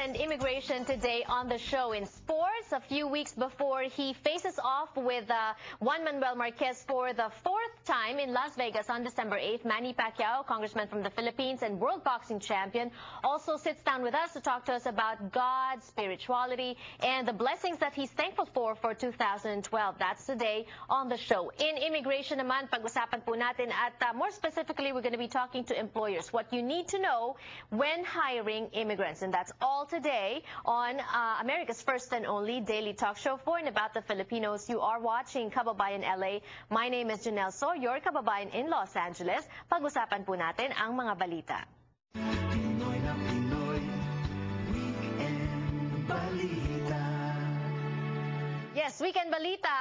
and immigration today on the show. In sports, a few weeks before he faces off with Juan Manuel Marquez for the fourth time in Las Vegas on December 8th, Manny Pacquiao, congressman from the Philippines and world boxing champion, also sits down with us to talk to us about God, spirituality, and the blessings that he's thankful for 2012. That's today on the show. In immigration naman, pag-usapan po natin at more specifically, we're going to be talking to employers. What you need to know when hiring immigrants. And that's all today on America's first and only daily talk show for and about the Filipinos. You are watching Kababayan LA. My name is Janelle So, your kababayan in Los Angeles. Pag-usapan po natin ang mga balita. Pinoy na Pinoy, Weekend Balita. Yes, Weekend Balita.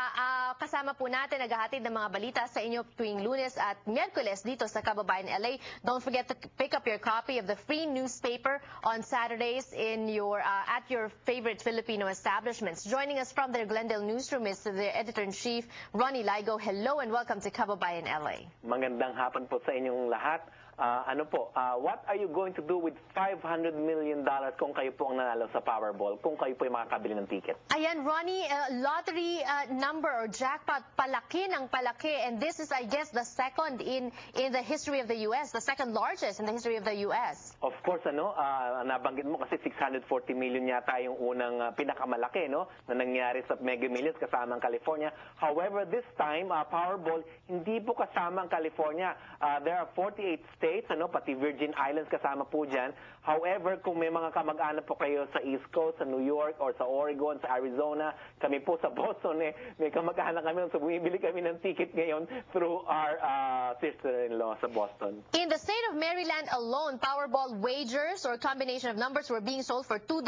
Kasama po natin, naghahatid ng mga balita sa inyo tuwing Lunes at Miyerkules dito sa Kababayan LA. Don't forget to pick up your copy of the free newspaper on Saturdays in your at your favorite Filipino establishments. Joining us from their Glendale newsroom is the editor-in-chief, Ronnie Ligo. Hello and welcome to Kababayan LA. Magandang hapon po sa inyong lahat. What are you going to do with $500 million kung kayo po ang nanalo sa Powerball, kung kayo po yung makakabili ng ticket? Ayan, Ronnie, lottery number or jackpot, palaki ng palaki. And this is, I guess, the second in the history of the U.S., the second largest in the history of the U.S. Of course, nabanggit mo kasi 640 million yata yung unang pinakamalaki, no, na nangyari sa Mega Millions kasama ang California. However, this time, Powerball, hindi po kasama ang California. There are 48 states, pati Virgin Islands kasama po dyan. However, kung may mga kamag-anak po kayo sa East Coast, sa New York, or sa Oregon, sa Arizona, kami po sa Boston, may kamag-anak kami, so bumibili kami ng ticket ngayon through our sister-in-law sa Boston. In the state of Maryland alone, Powerball wagers or combination of numbers were being sold for $2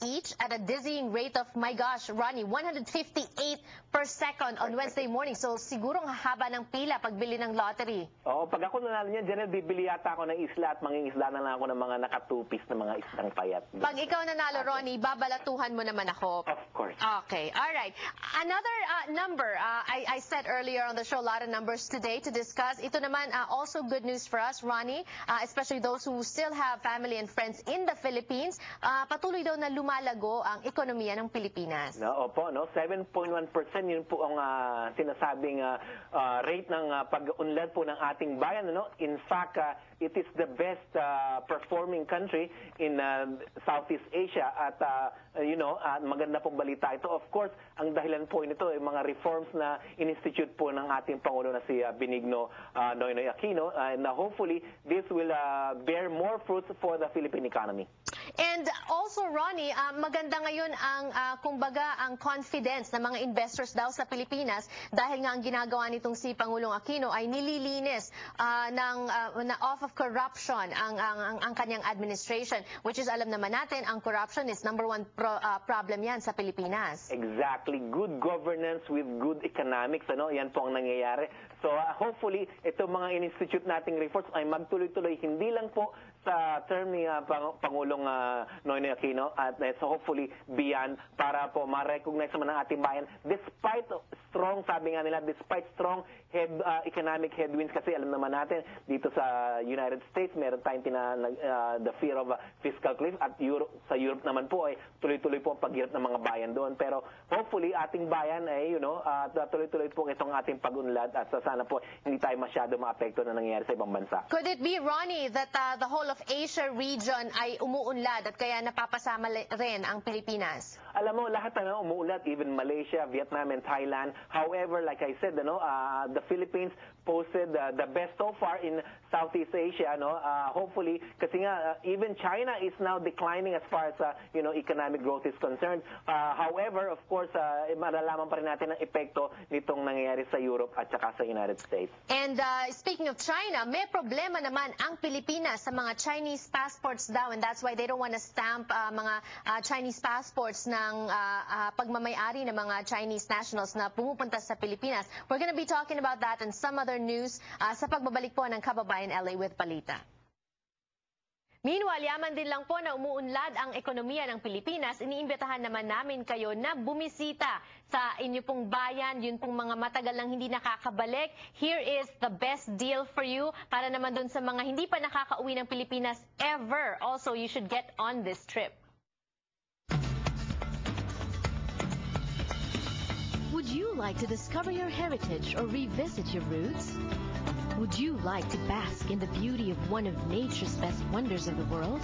each at a dizzying rate of, my gosh, Ronnie, 158 per second on Wednesday morning. So siguro ang haba ng pila pagbili ng lottery. Oo, pag ako nanalo niyan, Janelle, bibili yata ako ng isla at mangingisda na lang ako ng mga nakatupis na mga isdang payat. Pag ikaw nanalo, Ronnie, babalatuhan mo naman ako. Of course. Okay, all right. Another number, I said earlier on the show, a lot of numbers today to discuss. Ito naman, also good news for us, Ronnie, especially those who still have family and friends in the Philippines. Patuloy daw na lumalago ang ekonomiya ng Pilipinas. Opo, 7.1% yun po ang sinasabing rate ng pag-unlad po ng ating bayan. In fact, it is the best performing country in Southeast Asia at maganda pong balita ito. Of course, ang dahilan po nito ay mga reforms na in-institute po ng ating Pangulo na si Benigno Noynoy Aquino, and hopefully this will bear more fruits for the Philippine economy. And also, Ronnie, maganda ngayon ang kumbaga ang confidence ng mga investors daw sa Pilipinas dahil nga ang ginagawa nitong si Pangulong Aquino ay nililinis na off of corruption ang kanyang administration, which is alam naman natin ang corruption is number one problem yan sa Pilipinas. Exactly. Good governance with good economics, yan po ang nangyayari. So hopefully itong mga in-institute nating reforms ay magtuloy-tuloy hindi lang po sa term ni Pangulong Noynoy Aquino at so hopefully beyond para po ma-recognize naman ng ating bayan despite strong, sabi nga nila, despite strong economic headwinds kasi alam naman natin dito sa United States meron tayong the fear of fiscal cliff at sa Europe naman po ay tuloy-tuloy po ang paghirap ng mga bayan doon. Pero hopefully ating bayan ay tuloy-tuloy po itong ating pag-unlad at sana po hindi tayo masyado maapekto na nangyayari sa ibang bansa. Could it be, Ronnie, that the whole of Asia region ay umuunlad at kaya napapasama rin ang Pilipinas? Alam mo, lahat umuunlad, even Malaysia, Vietnam, and Thailand. However, like I said, the Philippines posted the best so far in Southeast Asia. Hopefully, kasi nga, even China is now declining as far as economic growth is concerned. However, of course, malalaman pa rin natin ang epekto nitong nangyayari sa Europe at saka sa United States. And speaking of China, may problema naman ang Pilipinas sa mga Chinese passports daw, and that's why they don't want to stamp mga Chinese passports ng pagmamayari ng mga Chinese nationals na pumupunta sa Pilipinas. We're going to be talking about that and some other news sa pagbabalik po ng Kababayan LA with Balita. Meanwhile, yaman din lang po na umuunlad ang ekonomiya ng Pilipinas. Iniimbitahan naman namin kayo na bumisita sa inyo pong bayan, yun pong mga matagal lang hindi nakakabalik. Here is the best deal for you para naman dun sa mga hindi pa nakakauwi ng Pilipinas ever. Also, you should get on this trip. Would you like to discover your heritage or revisit your roots? Would you like to bask in the beauty of one of nature's best wonders of the world?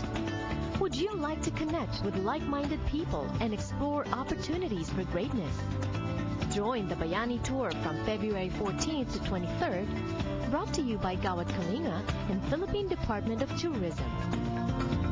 Would you like to connect with like-minded people and explore opportunities for greatness? Join the Bayani Tour from February 14th to 23rd, brought to you by Gawad Kalinga and Philippine Department of Tourism.